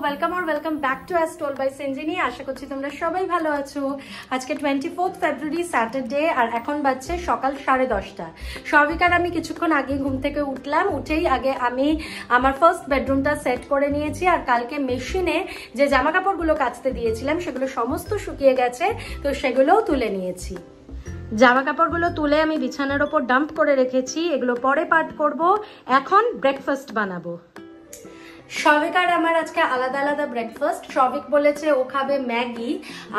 Welcome আর welcome back to as told by Sanjini. আশা করছি তোমরা সবাই ভালো আছো। আজকে 24 ফেব্রুয়ারি স্যাটারডে আর এখন বাজছে সকাল 10:30। স্বাভাবিক আমি কিছুক্ষণ আগে ঘুম থেকে উঠলাম, উঠেই আগে আমি আমার ফার্স্ট বেডরুমটা সেট করে নিয়েছি। আর কালকে মেশিনে যে জামা কাপড়গুলো কাচতে দিয়েছিলাম সেগুলো সমস্ত শুকিয়ে গেছে, তো সেগুলোও তুলে নিয়েছি। জামা কাপড়গুলো তুলে আমি বিছানার ওপর ডাম্প করে রেখেছি, এগুলো পরে পাট করব। এখন ব্রেকফাস্ট বানাবো। শবিক আর আমার আজকে আলাদা আলাদা ব্রেকফাস্ট। শবিক বলেছে ও খাবে ম্যাগি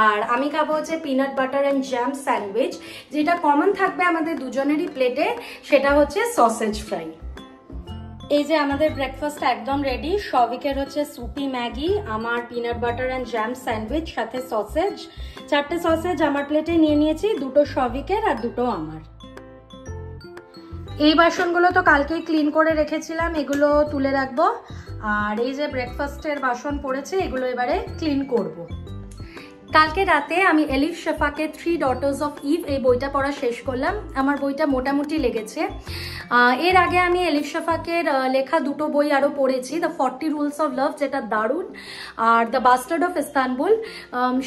আর আমি খাবো হচ্ছে peanut butter and jam sandwich. যেটা কমন থাকবে আমাদের দুজনেরই প্লেটে সেটা হচ্ছে সসেজ ফ্রাই। এই যে আমাদের ব্রেকফাস্ট একদম রেডি। শবিকের হচ্ছে সুপি ম্যাগি, আমার peanut butter and jam sandwich সাথে সসেজ। 4টে সসেজ আমার প্লেটে নিয়ে নিয়েছি, 2টো শবিকের আর 2টো আমার। এই বাসনগুলো তো কালকেই ক্লিন করে রেখেছিলাম, এগুলো তুলে রাখবো। আর এই যে ব্রেকফাস্টের বাসন পড়েছে এগুলো এবারে ক্লিন করব। কালকে রাতে আমি এলিফ শেফাকে 3 ডটার্স অফ ইভ এই বইটা পড়া শেষ করলাম। আমার বইটা মোটামুটি লেগেছে। এর আগে আমি এলিফ শেফাকের লেখা 2টো বই আরও পড়েছি, দ্য 40 রুলস অফ লাভ যেটা দারুণ, are the bastard of Istanbul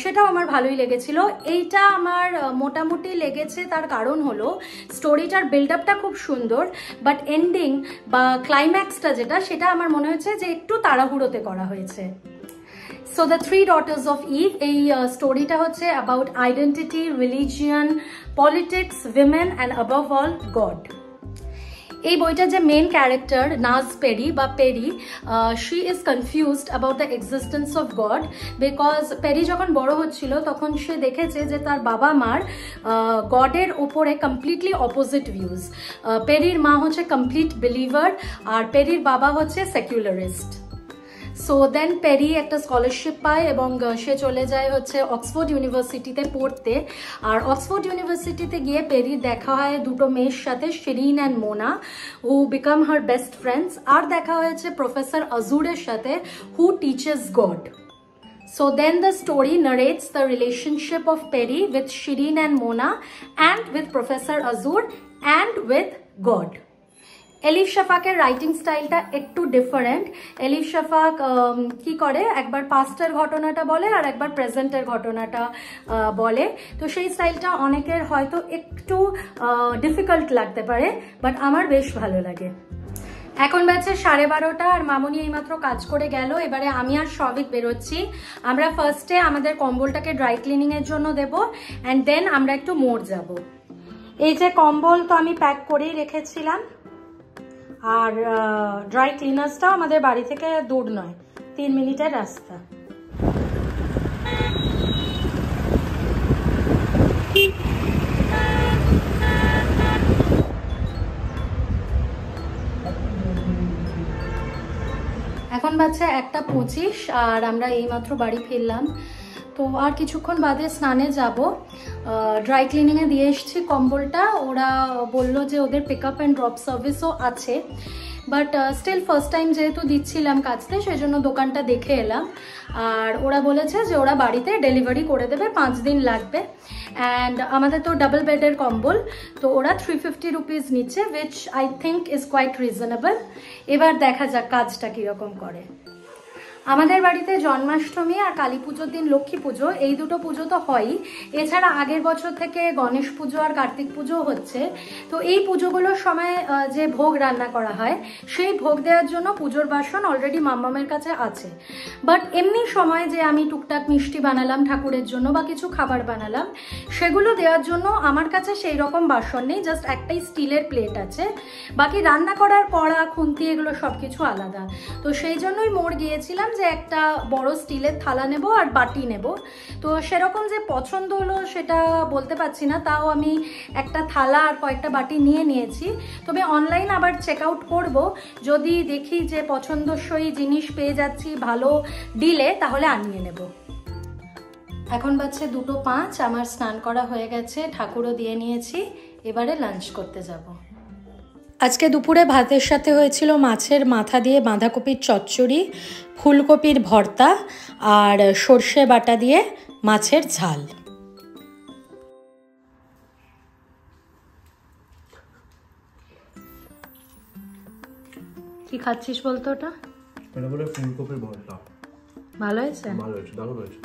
সেটাও আমার ভালোই লেগেছিল। এইটা আমার মোটামুটি লেগেছে, তার কারণ হলো স্টোরিটার বিল্ড আপটা খুব সুন্দর, বাট এন্ডিং বা ক্লাইম্যাক্সটা যেটা সেটা আমার মনে হয়েছে যে একটু তাড়াহুড়োতে করা হয়েছে। So the 3 daughters of Eve এই স্টোরিটা হচ্ছে about identity, religion, politics, women and above all God. এই বইটা যে মেন ক্যারেক্টার নাজ পেরি বা Perry, she is confused about the existence of God, because Perry যখন বড় হচ্ছিল তখন সে দেখেছে যে তার বাবা মার গডের ওপরে কমপ্লিটলি অপোজিট ভিউজ। পেরির মা হচ্ছে কমপ্লিট বিলিভার আর পেরির বাবা হচ্ছে সেকুলারিস্ট। সো দেন পেরি একটা স্কলারশিপ পায় এবং সে চলে যায় হচ্ছে অক্সফোর্ড ইউনিভার্সিটিতে পড়তে। আর অক্সফোর্ড ইউনিভার্সিটিতে গিয়ে পেরির দেখা হয় 2টো মেয়ের সাথে, Shirin and Mona, who became her best friends. আর দেখা হয়েছে প্রফেসর আজুরের সাথে, who teaches God. So then the story narrates the relationship of Peri with Shireen and Mona and with Professor Azur and with God. Elif শেফাকের writing স্টাইলটা একটু different. এলিফ Shefaque কি করে, একবার পাস্টের ঘটনাটা বলে আর একবার প্রেজেন্টের ঘটনাটা বলে। তো সেই স্টাইলটা অনেকের হয়তো একটু ডিফিকাল্ট লাগতে পারে, বাট আমার বেশ ভালো লাগে। এখন বাজছে 12:30 আর মামুনি এইমাত্র কাজ করে গেল। এবারে আমি আর শবিক বেরোচ্ছি। আমরা ফার্স্টে আমাদের কম্বলটাকে ড্রাই ক্লিনিং এর জন্য দেব, অ্যান্ড দেন আমরা একটু মোড় যাব। এই যে কম্বল তো আমি প্যাক করেই রেখেছিলাম, আর ড্রাই ক্লিনার্সটাও আমাদের বাড়ি থেকে দূর নয়, 3 মিনিটের রাস্তা। এখন বাজছে 1:25 আর আমরা এইমাত্র বাড়ি ফিরলাম। তো আর কিছুক্ষণ বাদে স্নানে যাব। ড্রাই ক্লিনিংয়ে দিয়ে এসেছি কম্বলটা। ওরা বললো যে ওদের পিক আপ অ্যান্ড ড্রপ সার্ভিসও আছে, বাট স্টিল ফার্স্ট টাইম যেহেতু দিচ্ছিলাম কাচতে সেই জন্য দোকানটা দেখে এলাম। আর ওরা বলেছে যে ওরা বাড়িতে ডেলিভারি করে দেবে, 5 দিন লাগবে। অ্যান্ড আমাদের তো ডাবল বেডের কম্বল, তো ওরা 350 রুপিস নিচ্ছে, which I think is quite reasonable. এবার দেখা যাক কাজটা কীরকম করে। আমাদের বাড়িতে জন্মাষ্টমী আর কালী পুজোর দিন লক্ষ্মী পুজো, এই 2টো পুজো তো হয়ই। এছাড়া আগের বছর থেকে গণেশ পুজো আর কার্তিক পুজো হচ্ছে। তো এই পুজোগুলোর সময় যে ভোগ রান্না করা হয় সেই ভোগ দেওয়ার জন্য পুজোর বাসন অলরেডি মাম্মামের কাছে আছে। বাট এমনি সময় যে আমি টুকটাক মিষ্টি বানালাম ঠাকুরের জন্য বা কিছু খাবার বানালাম, সেগুলো দেওয়ার জন্য আমার কাছে সেই রকম বাসন নেই, জাস্ট একটাই স্টিলের প্লেট আছে। বাকি রান্না করার কড়া খুন্তি এগুলো সব কিছু আলাদা। তো সেই জন্যই মোড় গিয়েছিলাম যে একটা বড় স্টিলের থালা নেব আর বাটি নেব। তো সেরকম যে পছন্দ হলো সেটা বলতে পারছি না, তাও আমি একটা থালা আর কয়েকটা বাটি নিয়ে নিয়েছি। তবে অনলাইন আবার চেক আউট করবো, যদি দেখি যে পছন্দসই জিনিস পেয়ে যাচ্ছি ভালো ডিলে, তাহলে আনিয়ে নেব। এখন বাজছে 2:05, আমার স্নান করা হয়ে গেছে, ঠাকুরও দিয়ে নিয়েছি, এবারে লাঞ্চ করতে যাব। আজকে দুপুরে ভাতের সাথে হয়েছিল মাছের মাথা দিয়ে বাঁধাকপির চচ্চড়ি, ফুলকপির ভর্তা আর সর্ষে বাটা দিয়ে মাছের ঝাল। কি খাচ্ছিস বলতো? ওটা এটা বলে ফুলকপির ভর্তা। ভালো হয়েছে? ভালো হয়েছে, দারুণ হয়েছে।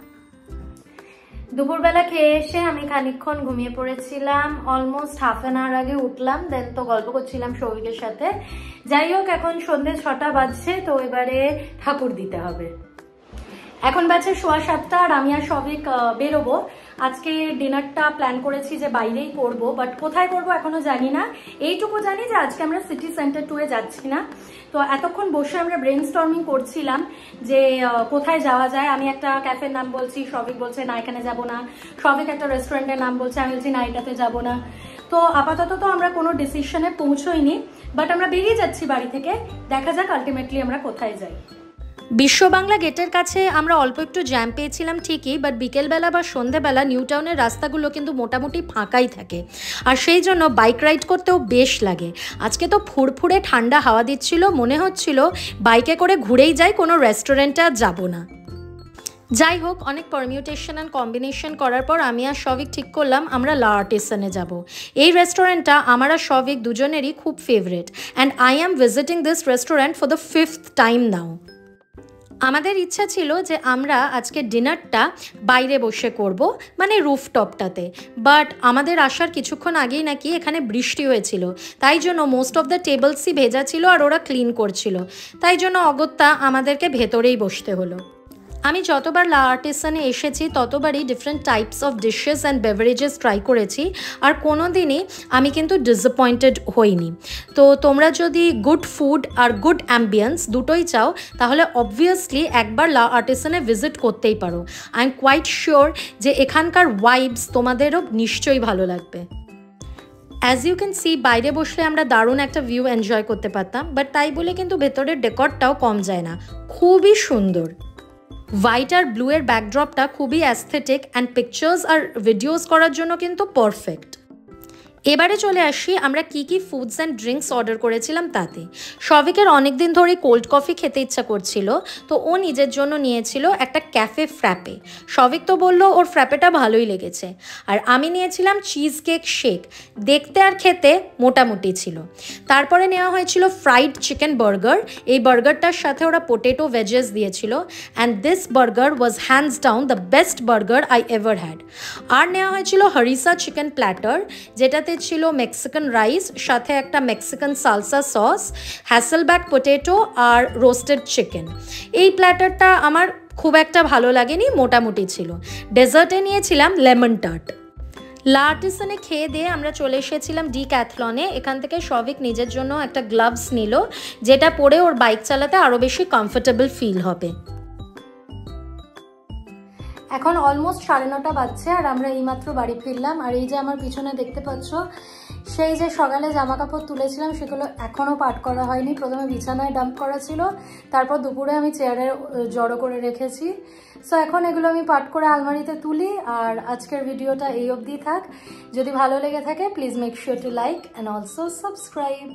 দুপুরবেলা খেয়ে এসে আমি খানিকক্ষণ ঘুমিয়ে পড়েছিলাম, অলমোস্ট হাফ অ্যান আওয়ার আগে উঠলাম, দেন তো গল্প করছিলাম সৌভিকের সাথে। যাই হোক, এখন সন্ধ্যে 6টা বাজছে, তো এবারে ঠাকুর দিতে হবে। এখন বাজছে 7:15 আর আমি আর সৌভিক বেরোবো। আজকে ডিনারটা প্ল্যান করেছি যে বাইরেই করব, বাট কোথায় করব এখনো জানি না। এইটুকু জানি যে আজকে আমরা সিটি সেন্টার 2-এ যাচ্ছি না। তো এতক্ষণ বসে আমরা ব্রেন স্টর্মিং করছিলাম যে কোথায় যাওয়া যায়। আমি একটা ক্যাফের নাম বলছি, সৌভিক বলছে না এখানে যাব না। সৌভিক একটা রেস্টুরেন্টের নাম বলছে, আমি বলছি না এটাতে যাব না। তো আপাতত তো আমরা কোনো ডিসিশনে পৌঁছোইনি, বাট আমরা বেরিয়ে যাচ্ছি বাড়ি থেকে। দেখা যাক আলটিমেটলি আমরা কোথায় যাই। বিশ্ব বাংলা গেটের কাছে আমরা অল্প একটু জ্যাম পেয়েছিলাম ঠিকই, বাট বিকেলবেলা বা সন্ধ্যেবেলা নিউ টাউনের রাস্তাগুলো কিন্তু মোটামুটি ফাঁকাই থাকে, আর সেই জন্য বাইক রাইড করতেও বেশ লাগে। আজকে তো ফুরফুরে ঠান্ডা হাওয়া দিচ্ছিল, মনে হচ্ছিল বাইকে করে ঘুরেই যাই, কোনো রেস্টুরেন্টে আর যাবো না। যাই হোক, অনেক পারমিউটেশন অ্যান্ড কম্বিনেশন করার পর আমি আর সৌভিক ঠিক করলাম আমরা লা আর্টিসানে যাব। এই রেস্টুরেন্টটা আমার আর সৌভিক দুজনেরই খুব favourite, and I am visiting this restaurant for the 5th time now. আমাদের ইচ্ছা ছিল যে আমরা আজকে ডিনারটা বাইরে বসে করব, মানে রুফটপটাতে, বাট আমাদের আসার কিছুক্ষণ আগেই নাকি এখানে বৃষ্টি হয়েছিল, তাই জন্য মোস্ট অফ দ্য টেবলসই ভেজা ছিল আর ওরা ক্লিন করছিল, তাই জন্য অগত্যা আমাদেরকে ভেতরেই বসতে হলো। আমি যতবার লা আর্টিসানে এসেছি ততবারই different types of dishes and beverages try করেছি, আর কোনো দিনই আমি কিন্তু ডিসঅ্যাপয়েন্টেড হইনি। তো তোমরা যদি গুড ফুড আর গুড অ্যাম্বিয়েন্স দুটোই চাও, তাহলে অবভিয়াসলি একবার লা আর্টিসানে ভিজিট করতেই পারো। আই এম কোয়াইট শিওর যে এখানকার ভাইবস তোমাদেরও নিশ্চয়ই ভালো লাগবে। অ্যাজ ইউ ক্যান সি, বাইরে বসলে আমরা দারুণ একটা ভিউ এনজয় করতে পারতাম, বাট তাই বলে কিন্তু ভেতরের ডেকরটাও কম যায় না, খুবই সুন্দর। হোয়াইট আর ব্লু এর ব্যাকড্রপটা খুবই অ্যাস্থেটিক, অ্যান্ড পিকচার্স আর ভিডিওস করার জন্য কিন্তু পারফেক্ট। এবারে চলে আসি আমরা কি কি ফুডস অ্যান্ড ড্রিঙ্কস অর্ডার করেছিলাম তাতে। সৌভিকের অনেক দিন ধরে কোল্ড কফি খেতে ইচ্ছা করছিল, তো ও নিজের জন্য নিয়েছিল একটা ক্যাফে ফ্র্যাপে। সৌভিক তো বললো ওর ফ্র্যাপেটা ভালোই লেগেছে, আর আমি নিয়েছিলাম চিজ কেক শেক, দেখতে আর খেতে মোটামুটি ছিল। তারপরে নেওয়া হয়েছিল ফ্রাইড চিকেন বার্গার, এই বার্গারটার সাথে ওরা পোটেটো ভেজেস দিয়েছিল, and this burger was hands down the best burger I ever had. আর নেওয়া হয়েছিল হরিসা চিকেন প্ল্যাটার, যেটাতে ছিল মেক্সিকান রাইস, সাথে একটা মেক্সিকান সালসা সস, হ্যাসেলব্যাক পোটেটো আর রোস্টেড চিকেন। এই প্ল্যাটারটা আমার খুব একটা ভালো লাগেনি, মোটামুটি ছিল। ডেজার্টে নিয়েছিলাম লেমন টার্ট। লা আর্টিসানে খেয়ে দিয়ে আমরা চলে এসেছিলাম ডিক্যাথলনে। এখান থেকে সৌভিক নিজের জন্য একটা গ্লাভস নিল, যেটা পরে ওর বাইক চালাতে আরও বেশি কমফোর্টেবল ফিল হবে। এখন অলমোস্ট 9:30 বাজছে আর আমরা এইমাত্র বাড়ি ফিরলাম। আর এই যে আমার পিছনে দেখতে পাচ্ছ, সেই যে সকালে জামা কাপড় তুলেছিলাম সেগুলো এখনও পাট করা হয়নি। প্রথমে বিছানায় ডাম্প করা ছিল, তারপর দুপুরে আমি চেয়ারে জড়ো করে রেখেছি। সো এখন এগুলো আমি পাট করে আলমারিতে তুলি। আর আজকের ভিডিওটা এই অবধি থাক। যদি ভালো লেগে থাকে please make sure to like and also subscribe.